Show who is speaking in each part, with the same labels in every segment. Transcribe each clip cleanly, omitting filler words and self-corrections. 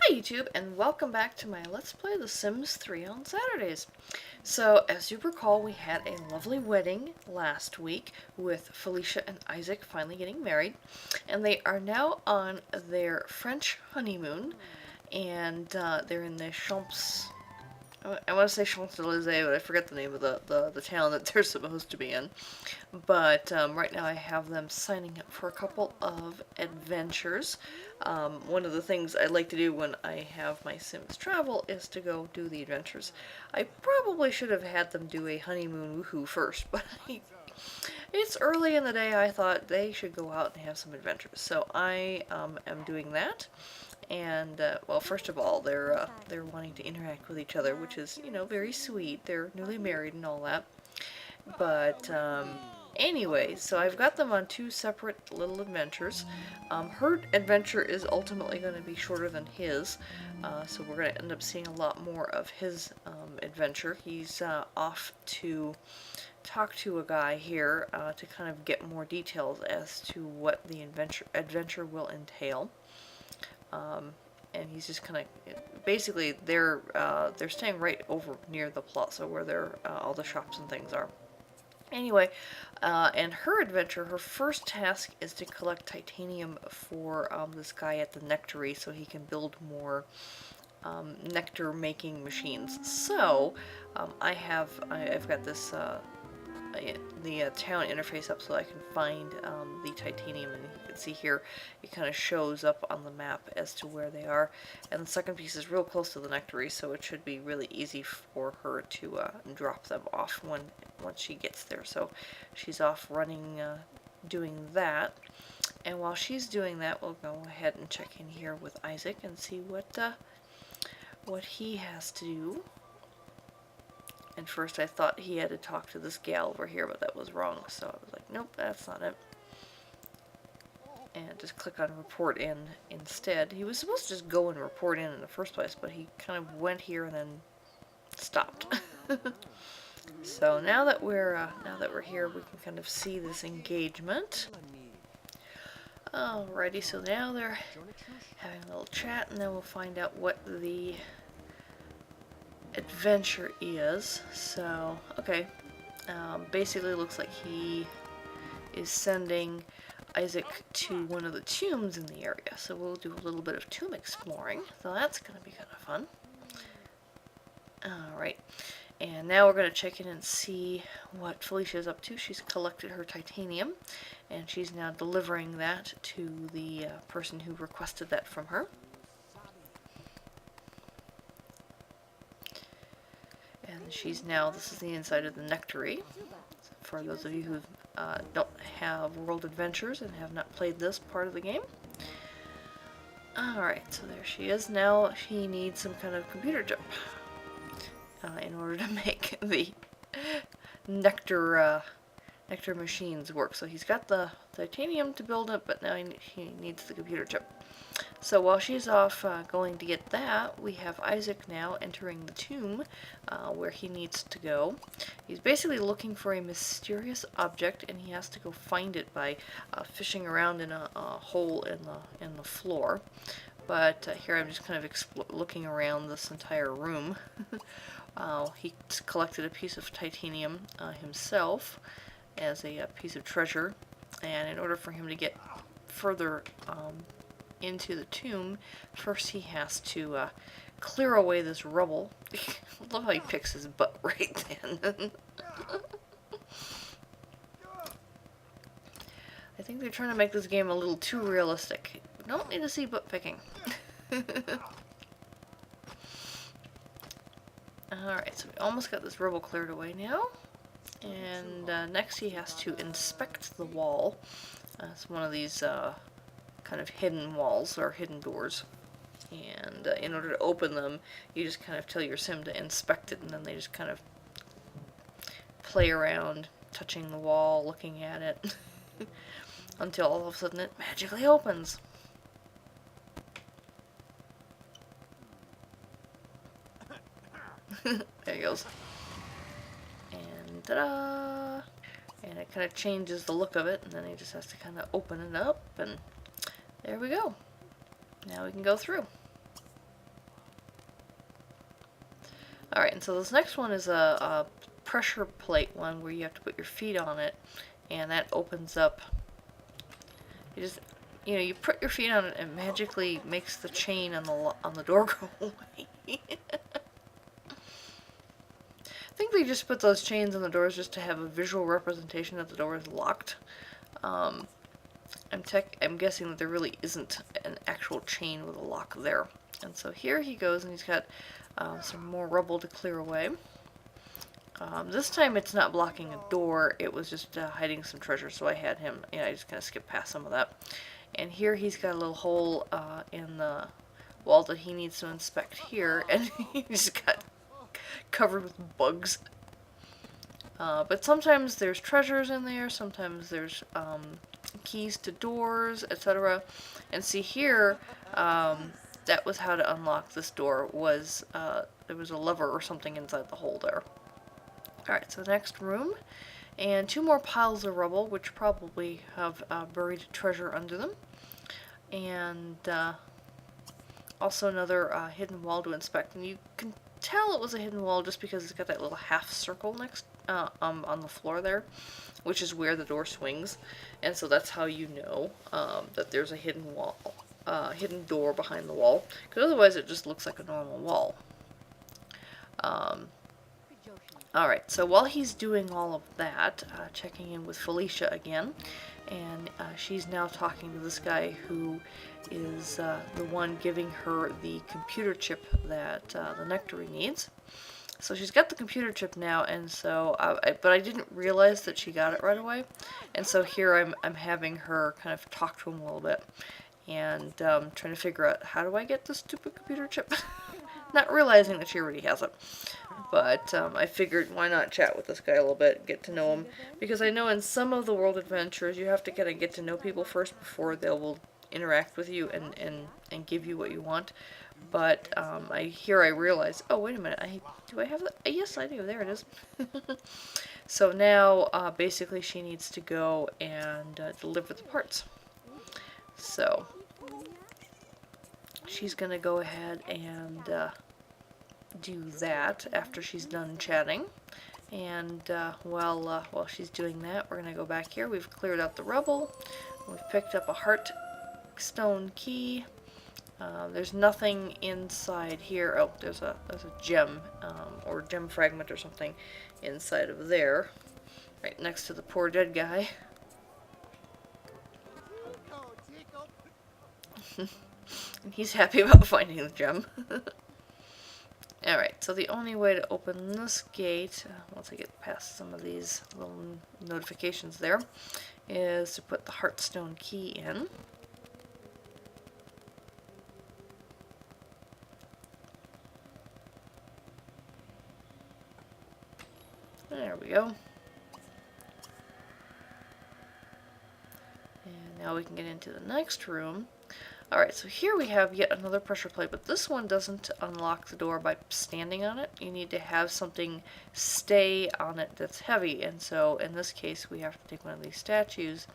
Speaker 1: Hi YouTube, and welcome back to my Let's Play The Sims 3 on Saturdays. So, as you recall, we had a lovely wedding last week with Felicia and Isaac finally getting married, and they are now on their French honeymoon, and they're in the Champs... I want to say Champs-Élysées, but I forget the name of the town that they're supposed to be in. But right now I have them signing up for a couple of adventures. One of the things I like to do when I have my Sims travel is to go do the adventures. I probably should have had them do a honeymoon woohoo first, but it's early in the day. I thought they should go out and have some adventures. So I am doing that. And, well, first of all, they're wanting to interact with each other, which is, you know, very sweet. They're newly married and all that. But, anyway, so I've got them on two separate little adventures. Her adventure is ultimately going to be shorter than his, so we're going to end up seeing a lot more of his adventure. He's off to talk to a guy here to kind of get more details as to what the adventure will entail. And he's just kind of basically they're staying right over near the plaza where all the shops and things are. Anyway, and her adventure, her first task is to collect titanium for this guy at the nectary so he can build more nectar making machines. So I've got this the town interface up so I can find the titanium, and you can see here it kind of shows up on the map as to where they are, and the second piece is real close to the nectary, so it should be really easy for her to drop them off once she gets there. So she's off running doing that, and while she's doing that we'll go ahead and check in here with Isaac and see what he has to do. And first I thought he had to talk to this gal over here, but that was wrong. So I was like, nope, that's not it. And just click on report in instead. He was supposed to just go and report in the first place, but he kind of went here and then stopped. So now that we're here, we can kind of see this engagement. Alrighty, so now they're having a little chat, and then we'll find out what the adventure is. So, okay, basically looks like he is sending Isaac to one of the tombs in the area, so we'll do a little bit of tomb exploring, so that's gonna be kind of fun. Alright, and now we're gonna check in and see what Felicia's up to. She's collected her titanium, and she's now delivering that to the person who requested that from her. She's now, this is the inside of the nectary. For those of you who don't have World Adventures and have not played this part of the game. Alright, so there she is. Now she needs some kind of computer chip in order to make the nectar machines work. So he's got the titanium to build it, but now he needs the computer chip. So while she's off going to get that, we have Isaac now entering the tomb where he needs to go. He's basically looking for a mysterious object, and he has to go find it by fishing around in a hole in the floor. But here I'm just kind of looking around this entire room. He collected a piece of titanium himself as a piece of treasure, and in order for him to get further into the tomb, first he has to clear away this rubble. I love how he picks his butt right then. I think they're trying to make this game a little too realistic. We don't need to see butt picking. Alright, so we almost got this rubble cleared away now. And next he has to inspect the wall. It's one of these kind of hidden walls or hidden doors, and in order to open them you just kind of tell your sim to inspect it, and then they just kind of play around touching the wall, looking at it until all of a sudden it magically opens. There he goes, and ta-da! And it kind of changes the look of it, and then he just has to kind of open it up, and there we go. Now we can go through. Alright, and so this next one is a pressure plate one where you have to put your feet on it, and that opens up. You just, you put your feet on it and it magically makes the chain on the door go away. I think they just put those chains on the doors just to have a visual representation that the door is locked. I'm guessing that there really isn't an actual chain with a lock there. And so here he goes, and he's got some more rubble to clear away. This time it's not blocking a door, it was just hiding some treasure, so I had him, I just kind of skipped past some of that. And here he's got a little hole in the wall that he needs to inspect here, and he's got covered with bugs. But sometimes there's treasures in there, sometimes there's keys to doors, etc. And see here, that was how to unlock this door, was there was a lever or something inside the hole there. Alright, so next room, and 2 more piles of rubble, which probably have buried treasure under them, and also another hidden wall to inspect. And you can tell it was a hidden wall just because it's got that little half circle next on the floor there, which is where the door swings, and so that's how you know that there's a hidden wall, hidden door behind the wall, because otherwise it just looks like a normal wall. Alright, so while he's doing all of that, checking in with Felicia again, and she's now talking to this guy who is the one giving her the computer chip that the Nectary needs. So she's got the computer chip now, and so, but I didn't realize that she got it right away, and so here I'm having her kind of talk to him a little bit, and trying to figure out, how do I get this stupid computer chip? Not realizing that she already has it. But I figured, why not chat with this guy a little bit, get to know him, because I know in some of the world adventures you have to kind of get to know people first before they will interact with you and give you what you want. But I realize, oh wait a minute, do I have that? Yes, I do. There it is. So now basically she needs to go and deliver the parts. So she's gonna go ahead and do that after she's done chatting. And while she's doing that, we're gonna go back here. We've cleared out the rubble. We've picked up a heart stone key. There's nothing inside here. Oh, there's a gem or gem fragment or something inside of there, right next to the poor dead guy. And he's happy about finding the gem. Alright, so the only way to open this gate, once I get past some of these little notifications there, is to put the heartstone key in. There we go. And now we can get into the next room. Alright, so here we have yet another pressure plate, but this one doesn't unlock the door by standing on it. You need to have something stay on it that's heavy, and so in this case we have to take one of these statues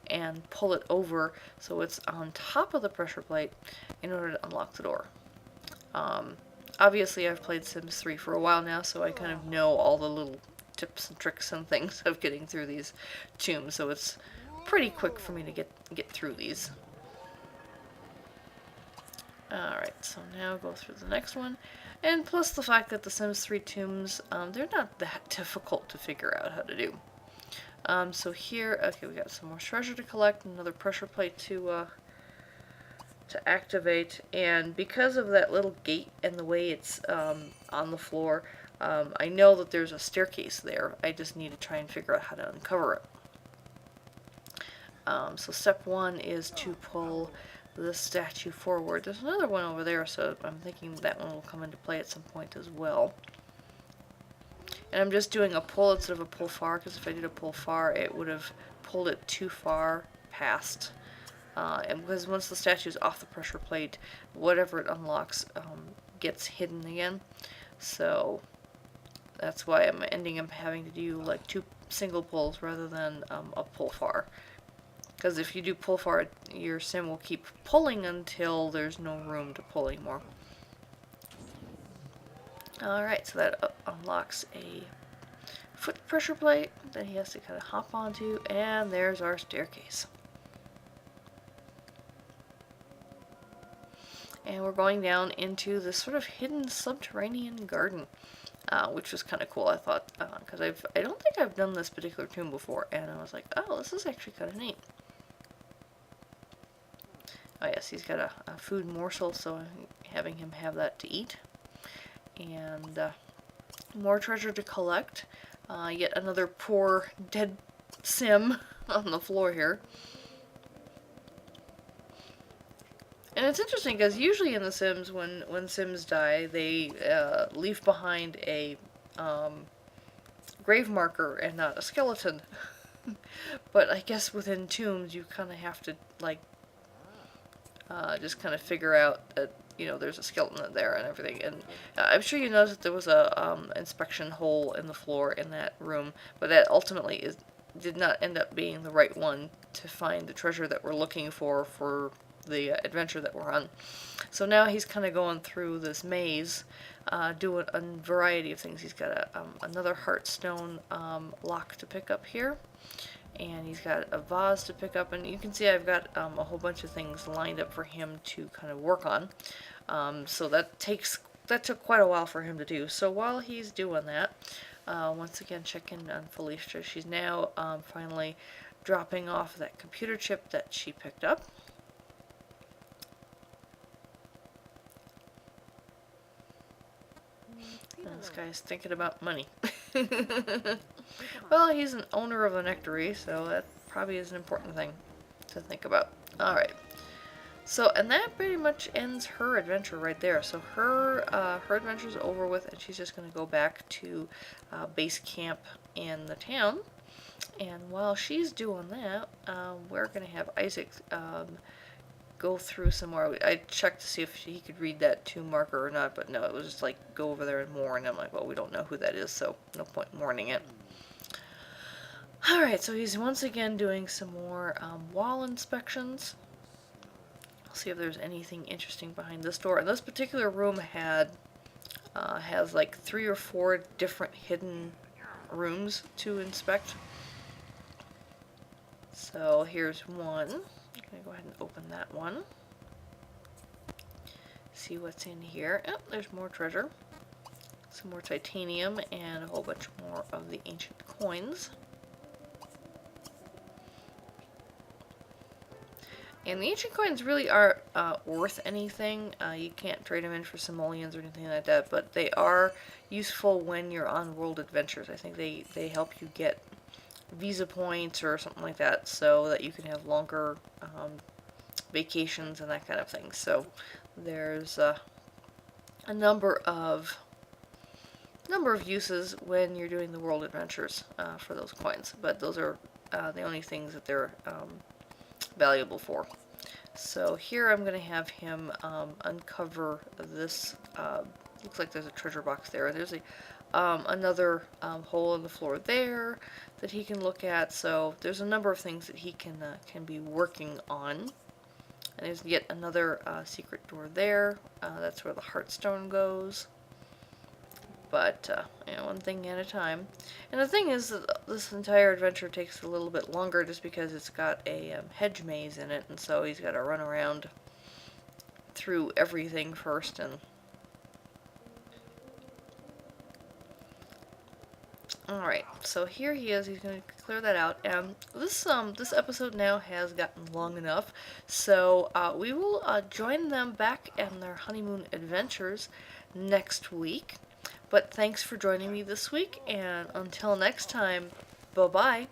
Speaker 1: and pull it over so it's on top of the pressure plate in order to unlock the door. Obviously I've played Sims 3 for a while now, so I kind of know all the little tips and tricks and things of getting through these tombs, so it's pretty quick for me to get through these. Alright, so now go through the next one, and plus the fact that the Sims 3 tombs, they're not that difficult to figure out how to do. So here, okay, we got some more treasure to collect, another pressure plate to activate, and because of that little gate and the way it's on the floor, I know that there's a staircase there. I just need to try and figure out how to uncover it. So step 1 is to pull the statue forward. There's another one over there, so I'm thinking that one will come into play at some point as well. And I'm just doing a pull instead of a pull far, because if I did a pull far, it would have pulled it too far past. And because once the statue is off the pressure plate, whatever it unlocks gets hidden again. So that's why I'm ending up having to do like 2 single pulls rather than a pull far. Because if you do pull far, your sim will keep pulling until there's no room to pull anymore. Alright, so that unlocks a foot pressure plate that he has to kind of hop onto, and there's our staircase. And we're going down into this sort of hidden subterranean garden, which was kind of cool, I thought, because I don't think I've done this particular tomb before, and I was like, oh, this is actually kind of neat. Oh yes, he's got a food morsel, so I'm having him have that to eat. And more treasure to collect. Yet another poor dead sim on the floor here. And it's interesting because usually in The Sims, when Sims die, they leave behind a grave marker and not a skeleton. But I guess within tombs, you kind of have to, like, just kind of figure out that, you know, there's a skeleton there and everything. And I'm sure you noticed that there was a inspection hole in the floor in that room, but that ultimately did not end up being the right one to find the treasure that we're looking for the adventure that we're on. So now he's kind of going through this maze, doing a variety of things. He's got another heartstone lock to pick up here, and he's got a vase to pick up, and you can see I've got a whole bunch of things lined up for him to kind of work on. So that took quite a while for him to do. So while he's doing that, once again check in on Felicia. She's now finally dropping off that computer chip that she picked up. This guy's thinking about money. Well, he's an owner of a nectary, so that probably is an important thing to think about. Alright. So, and that pretty much ends her adventure right there. So her adventure's over with, and she's just going to go back to base camp in the town. And while she's doing that, we're going to have Isaac go through some more. I checked to see if he could read that tomb marker or not, but no, it was just like, go over there and mourn. And I'm like, well, we don't know who that is, so no point in mourning it. Alright, so he's once again doing some more wall inspections. I'll see if there's anything interesting behind this door. And this particular room has like 3 or 4 different hidden rooms to inspect. So here's one. I'm going to go ahead and open that one. See what's in here. Oh, there's more treasure. Some more titanium and a whole bunch more of the ancient coins. And the ancient coins really aren't worth anything. You can't trade them in for simoleons or anything like that, but they are useful when you're on world adventures. I think they help you get visa points or something like that, so that you can have longer vacations and that kind of thing. So there's a number of uses when you're doing the world adventures for those coins, but those are the only things that they're valuable for. So here I'm going to have him uncover this. Looks like there's a treasure box there, and there's another hole in the floor there that he can look at. So there's a number of things that he can be working on. And there's yet another secret door there. That's where the heartstone goes. But you know, one thing at a time. And the thing is that this entire adventure takes a little bit longer just because it's got a hedge maze in it, and so he's got to run around through everything first. And alright, so here he is. He's going to clear that out. And this episode now has gotten long enough, so we will join them back in their honeymoon adventures next week. But thanks for joining me this week, and until next time, bye-bye.